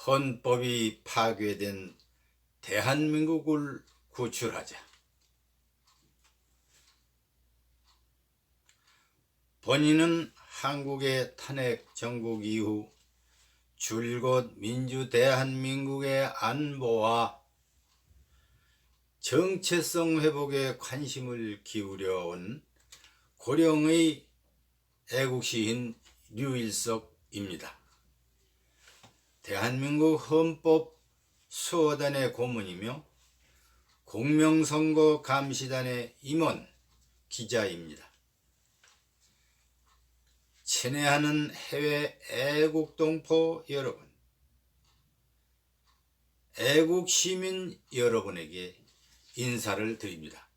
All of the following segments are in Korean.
헌법이 파괴된 대한민국을 구출하자. 본인은 한국의 탄핵 정국 이후 줄곧 민주 대한민국의 안보와 정체성 회복에 관심을 기울여 온 고령의 애국시인 류일석입니다. 대한민국 헌법 수호단의 고문이며 공명선거 감시단의 임원 기자입니다. 친애하는 해외 애국동포 여러분, 애국시민 여러분에게 인사를 드립니다.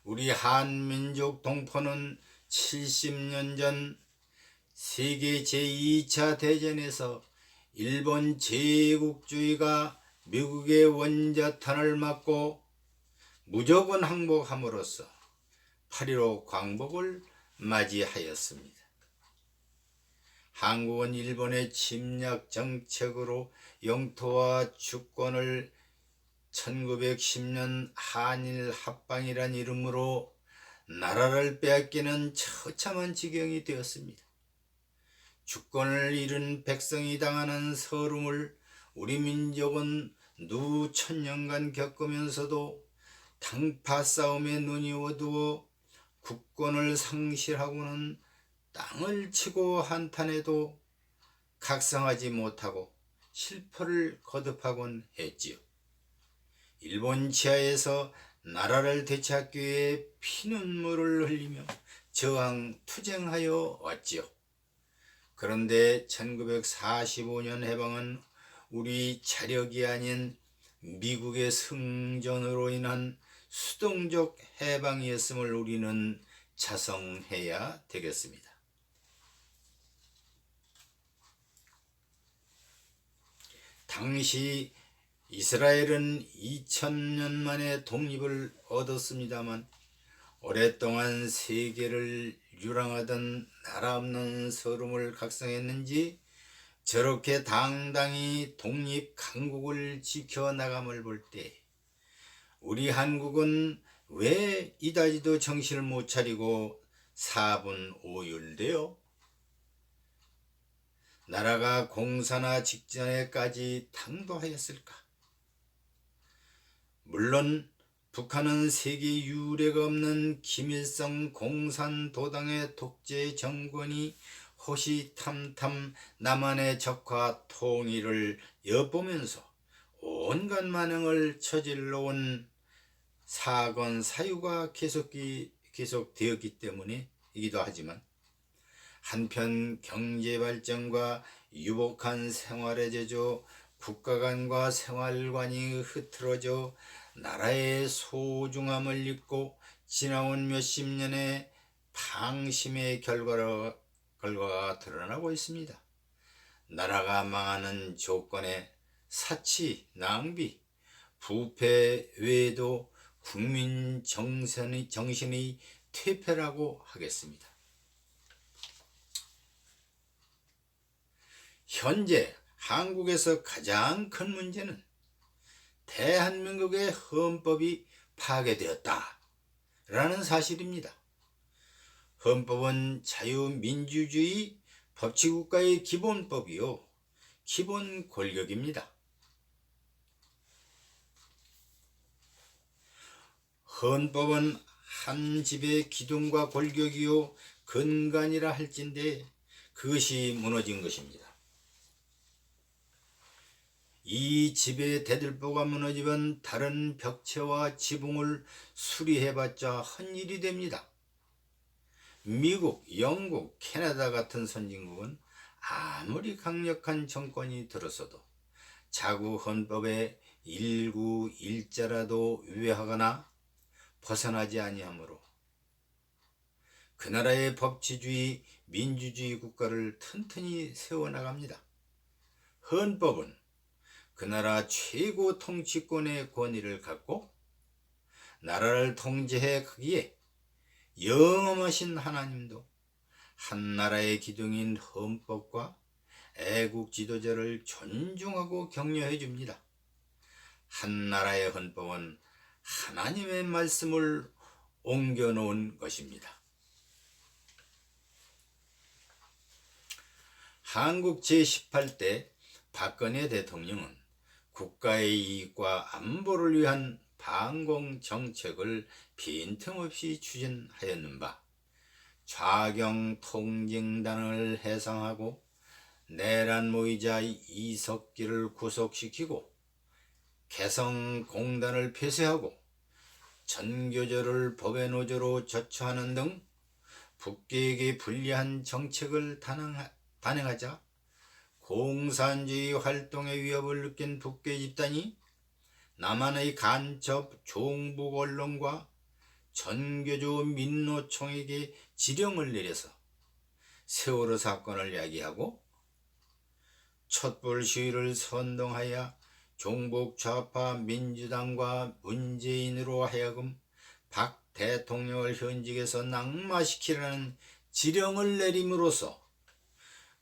우리 한민족 동포는 70년 전 세계 제2차 대전에서 일본 제국주의가 미국의 원자탄을 맞고 무조건 항복함으로써 8.15 광복을 맞이하였습니다. 한국은 일본의 침략 정책으로 영토와 주권을 1910년 한일 합방이란 이름으로 나라를 빼앗기는 처참한 지경이 되었습니다. 주권을 잃은 백성이 당하는 서름을 우리 민족은 누천년간 겪으면서도 당파 싸움에 눈이 어두워 국권을 상실하고는 땅을 치고 한탄해도 각성하지 못하고 실패를 거듭하곤 했지요. 일본 치하에서 나라를 되찾기 위해 피눈물을 흘리며 저항 투쟁하여 왔지요. 그런데 1945년 해방은 우리 자력이 아닌 미국의 승전으로 인한 수동적 해방이었음을 우리는 자성해야 되겠습니다. 당시 이스라엘은 2000년 만에 독립을 얻었습니다만 오랫동안 세계를 유랑하던 나라 없는 서름을 각성했는지 저렇게 당당히 독립 강국을 지켜나감을 볼 때 우리 한국은 왜 이다지도 정신을 못 차리고 사분오율되어 나라가 공산화 직전에까지 당도하였을까? 물론 북한은 세계 유례가 없는 김일성 공산도당의 독재 정권이 호시탐탐 남한의 적화 통일을 엿보면서 온갖 만행을 저질러 온 사건 사유가 계속되었기 때문이기도 하지만 한편 경제발전과 유복한 생활의 제조, 국가 간과 생활관이 흐트러져 나라의 소중함을 잊고 지나온 몇십 년의 방심의 결과가 드러나고 있습니다. 나라가 망하는 조건에 사치, 낭비, 부패 외에도 국민 정신의 퇴폐라고 하겠습니다. 현재 한국에서 가장 큰 문제는 대한민국의 헌법이 파괴되었다 라는 사실입니다. 헌법은 자유민주주의 법치국가의 기본법이요 기본 권력입니다. 헌법은 한 집의 기둥과 골격이요 근간이라 할진대 그것이 무너진 것입니다. 이 집의 대들보가 무너지면 다른 벽체와 지붕을 수리해봤자 헛일이 됩니다. 미국, 영국, 캐나다 같은 선진국은 아무리 강력한 정권이 들었어도 자국 헌법에 일구 일자라도 위배하거나 벗어나지 아니하므로 그 나라의 법치주의, 민주주의 국가를 튼튼히 세워나갑니다. 헌법은 그 나라 최고 통치권의 권위를 갖고 나라를 통제해 가기에 영험하신 하나님도 한 나라의 기둥인 헌법과 애국 지도자를 존중하고 격려해 줍니다. 한 나라의 헌법은 하나님의 말씀을 옮겨 놓은 것입니다. 한국 제18대 박근혜 대통령은 국가의 이익과 안보를 위한 반공 정책을 빈틈없이 추진하였는 바 좌경 통징단을 해상하고 내란 모의자 이석기를 구속시키고 개성공단을 폐쇄하고 전교조를 법의 노조로 조처하는 등 북계에게 불리한 정책을 단행하자 공산주의 활동의 위협을 느낀 북계 집단이 남한의 간첩 종북 언론과 전교조 민노총에게 지령을 내려서 세월호 사건을 야기하고 촛불 시위를 선동하여 종북 좌파 민주당과 문재인으로 하여금 박 대통령을 현직에서 낙마시키라는 지령을 내림으로써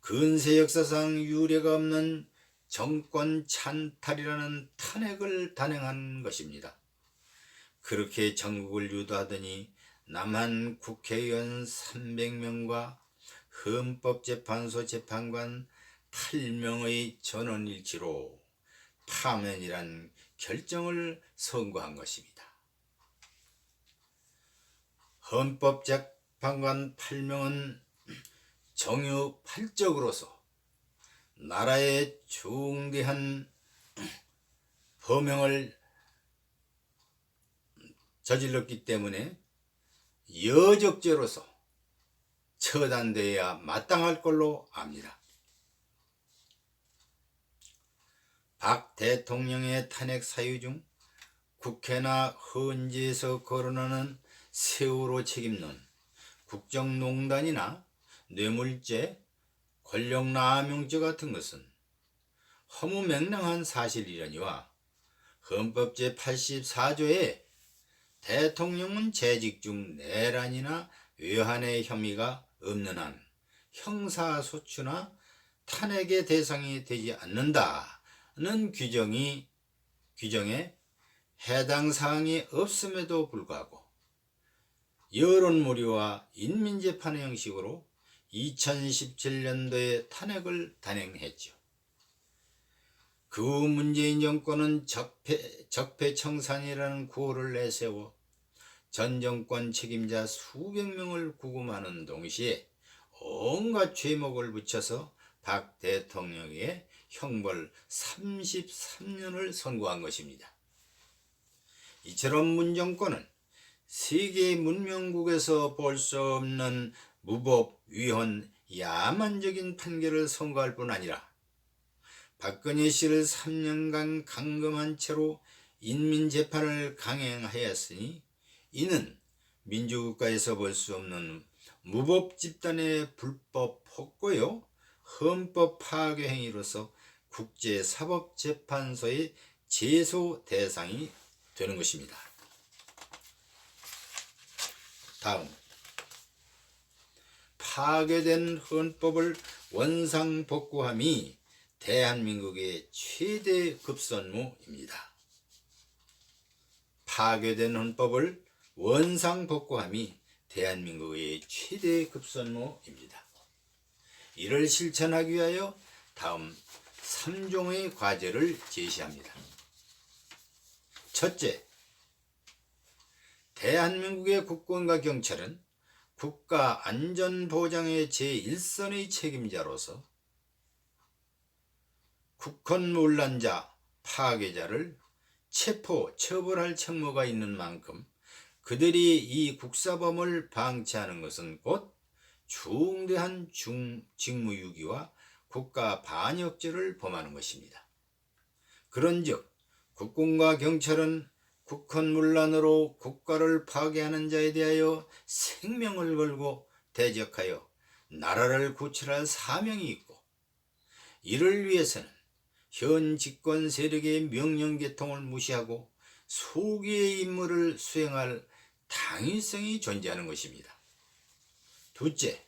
근세 역사상 유례가 없는 정권 찬탈이라는 탄핵을 단행한 것입니다. 그렇게 전국을 유도하더니 남한 국회의원 300명과 헌법재판소 재판관 8명의 전원일치로 파면이란 결정을 선고한 것입니다. 헌법재판관 8명은 정유팔적으로서 나라의 중대한 범행을 저질렀기 때문에 여적죄로서 처단되어야 마땅할 걸로 압니다. 박 대통령의 탄핵 사유 중 국회나 헌재에서 거론하는 세월호 책임론, 국정농단이나 뇌물죄, 권력남용죄 같은 것은 허무맹랑한 사실이려니와 헌법 제84조에 대통령은 재직 중 내란이나 외환의 혐의가 없는 한 형사소추나 탄핵의 대상이 되지 않는다는 규정에 해당 사항이 없음에도 불구하고 여론몰이와 인민재판의 형식으로 2017년도에 탄핵을 단행했죠. 그 후 문재인 정권은 적폐청산이라는 구호를 내세워 전 정권 책임자 수백 명을 구금하는 동시에 온갖 죄목을 붙여서 박 대통령에게 형벌 33년을 선고한 것입니다. 이처럼 문 정권은 세계 문명국에서 볼 수 없는 무법, 위헌, 야만적인 판결을 선고할 뿐 아니라 박근혜 씨를 3년간 감금한 채로 인민재판을 강행하였으니 이는 민주국가에서 볼 수 없는 무법 집단의 불법 폭거요 헌법 파괴 행위로서 국제사법재판소의 제소 대상이 되는 것입니다. 다음, 파괴된 헌법을 원상복구함이 대한민국의 최대 급선무입니다. 파괴된 헌법을 원상복구함이 대한민국의 최대 급선무입니다. 이를 실천하기 위하여 다음 3종의 과제를 제시합니다. 첫째, 대한민국의 국권과 경찰은 국가 안전보장의 제1선의 책임자로서 국헌문란자, 파괴자를 체포, 처벌할 책무가 있는 만큼 그들이 이 국사범을 방치하는 것은 곧 중대한 직무유기와 국가 반역죄를 범하는 것입니다. 그런즉 국군과 경찰은 국헌문란으로 국가를 파괴하는 자에 대하여 생명을 걸고 대적하여 나라를 구출할 사명이 있고, 이를 위해서는 현 집권 세력의 명령계통을 무시하고 소기의 임무를 수행할 당위성이 존재하는 것입니다. 둘째,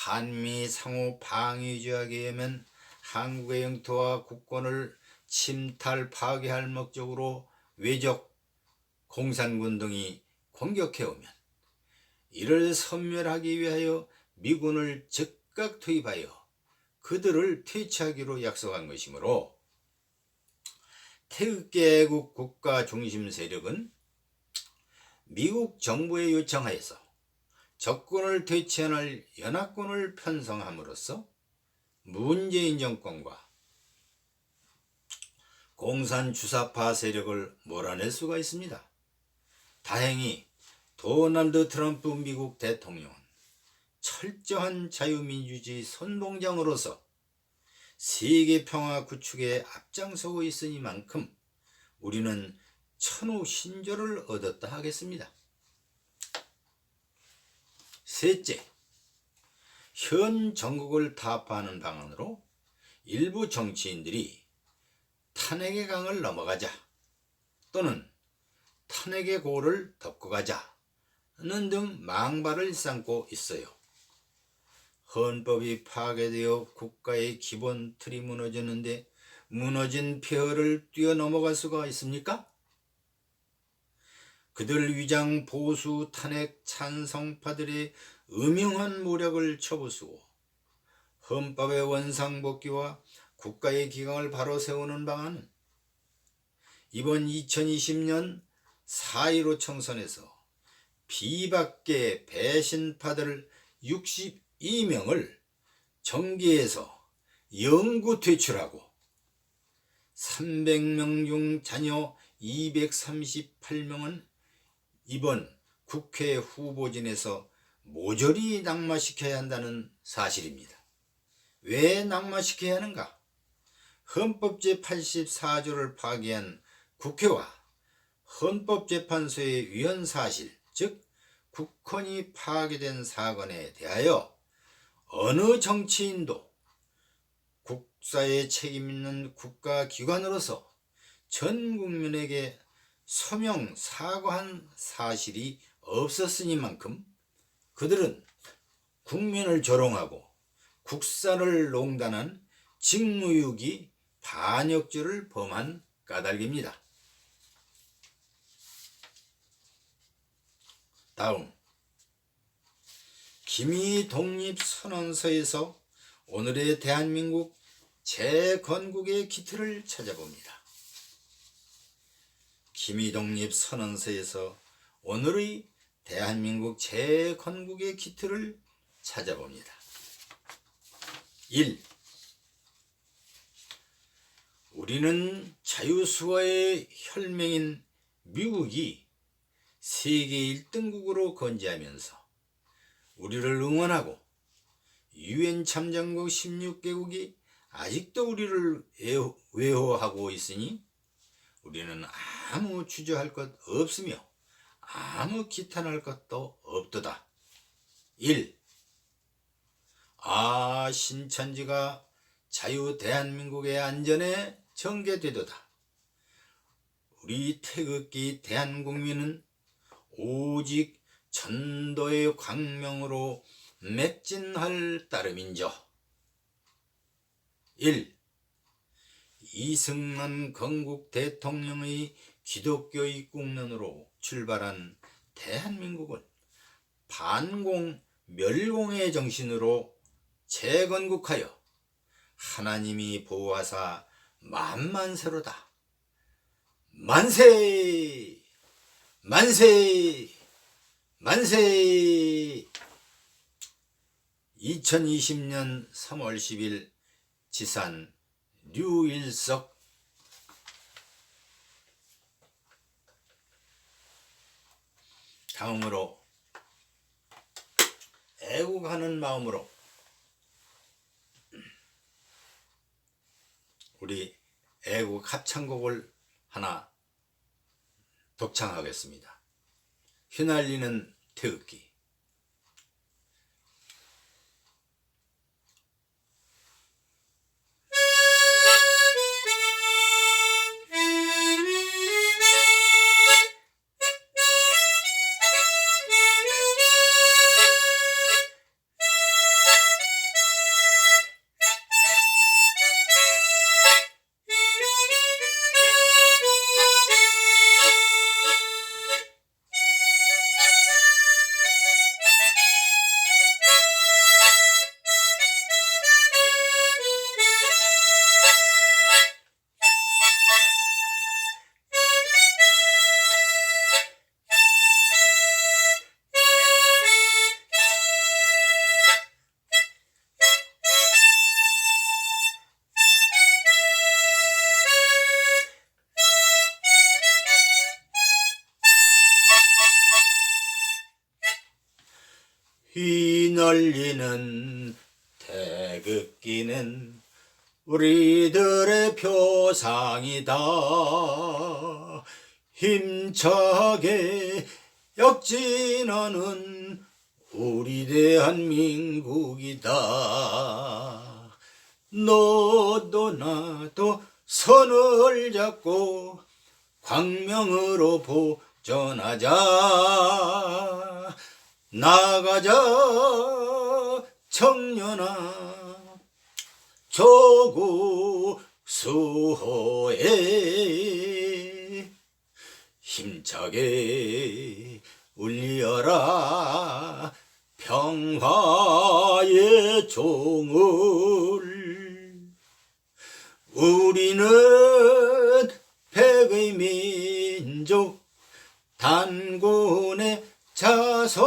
한미 상호 방위 유지하기 위하면 한국의 영토와 국권을 침탈 파괴할 목적으로 외적 공산군 등이 공격해오면 이를 섬멸하기 위하여 미군을 즉각 투입하여 그들을 퇴치하기로 약속한 것이므로 태극기 애국 국가 중심 세력은 미국 정부에 요청하여서 적군을 퇴치할 연합군을 편성함으로써 문재인 정권과 공산 주사파 세력을 몰아낼 수가 있습니다. 다행히 도널드 트럼프 미국 대통령은 철저한 자유민주주의 선봉장으로서 세계 평화 구축에 앞장서고 있으니만큼 우리는 천우 신조를 얻었다 하겠습니다. 셋째, 현 정국을 타파하는 방안으로 일부 정치인들이 탄핵의 강을 넘어가자 또는 탄핵의 고를 덮고 가자는 등 망발을 일삼고 있어요. 헌법이 파괴되어 국가의 기본 틀이 무너졌는데 무너진 폐허를 뛰어넘어갈 수가 있습니까? 그들 위장 보수 탄핵 찬성파들의 음흉한 모략을 쳐부수고 헌법의 원상복귀와 국가의 기강을 바로 세우는 방안은 이번 2020년 4.15 총선에서 비박계 배신파들 62명을 정계에서 영구 퇴출하고 300명 중 자녀 238명은 이번 국회 후보진에서 모조리 낙마시켜야 한다는 사실입니다. 왜 낙마시켜야 하는가? 헌법 제84조를 파기한 국회와 헌법재판소의 위헌 사실, 즉 국헌이 파괴된 사건에 대하여 어느 정치인도 국사에 책임있는 국가기관으로서 전 국민에게 서명 사과한 사실이 없었으니만큼 그들은 국민을 조롱하고 국사를 농단한 직무유기 반역죄를 범한 까닭입니다. 다음, 기미 독립선언서에서 오늘의 대한민국 재건국의 기틀을 찾아봅니다. 기미 독립선언서에서 오늘의 대한민국 재건국의 기틀을 찾아봅니다. 1. 우리는 자유수화의 혈맹인 미국이 세계 1등국으로 건재하면서 우리를 응원하고 유엔 참전국 16개국이 아직도 우리를 외호하고 있으니 우리는 아무 주저할 것 없으며 아무 기탄할 것도 없도다. 1. 신천지가 자유 대한민국의 안전에 전개되도다. 우리 태극기 대한국민은 오직 전도의 광명으로 맺진할 따름인저. 1. 이승만 건국 대통령의 기독교 입국론으로 출발한 대한민국은 반공 멸공의 정신으로 재건국하여 하나님이 보호하사 만만세로다. 만세! 만세! 만세! 2020년 3월 10일 지산 류일석. 다음으로 애국하는 마음으로 우리 애국 합창곡을 하나 독창하겠습니다. 휘날리는 태극기. 휘날리는 태극기는 우리들의 표상이다. 힘차게 역진하는 우리 대한민국이다. 너도 나도 손을 잡고 광명으로 보전하자. 나가자 청년아, 조국 수호에 힘차게 울려라 평화의 종을. 우리는 백의 민족 단군의 자손.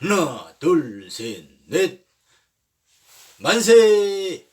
하나 둘 셋 넷 만세.